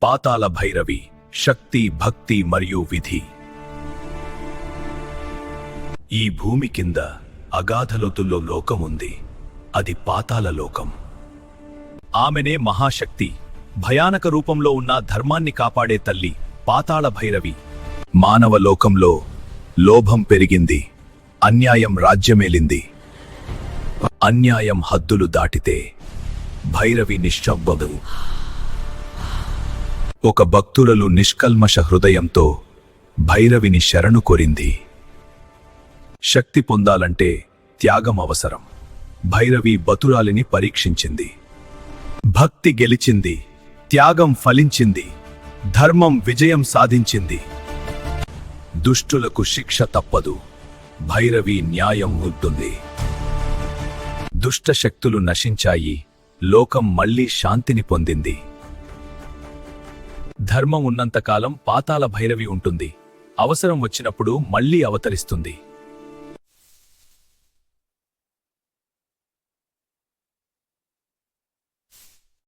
పాతాళ భైరవి శక్తి, భక్తి మరియు విధి. ఈ భూమి కింద అగాధలోతుల్లో లోకముంది. అది పాతాళ లోకం. ఆమెనే మహాశక్తి. భయానక రూపంలో ఉన్న ధర్మాన్ని కాపాడే తల్లి పాతాళ భైరవి. మానవ లోకంలో లోభం పెరిగింది. అన్యాయం రాజ్యమేలింది. అన్యాయం హద్దులు దాటితే భైరవి నిశ్శబ్దం. ఒక భక్తులలో నిష్కల్మష హృదయంతో భైరవిని శరణు కోరింది. శక్తి పొందాలంటే త్యాగం అవసరం. భైరవి బతురాలిని పరీక్షించింది. భక్తి గెలిచింది. త్యాగం ఫలించింది. ధర్మం విజయం సాధించింది. దుష్టులకు శిక్ష తప్పదు. భైరవి న్యాయం ఉంటుంది. దుష్ట శక్తులు నశించాయి. లోకం మళ్లీ శాంతిని పొందింది. ధర్మం ఉన్నంతకాలం పాతాళ భైరవి ఉంటుంది. అవసరం వచ్చినప్పుడు మళ్లీ అవతరిస్తుంది.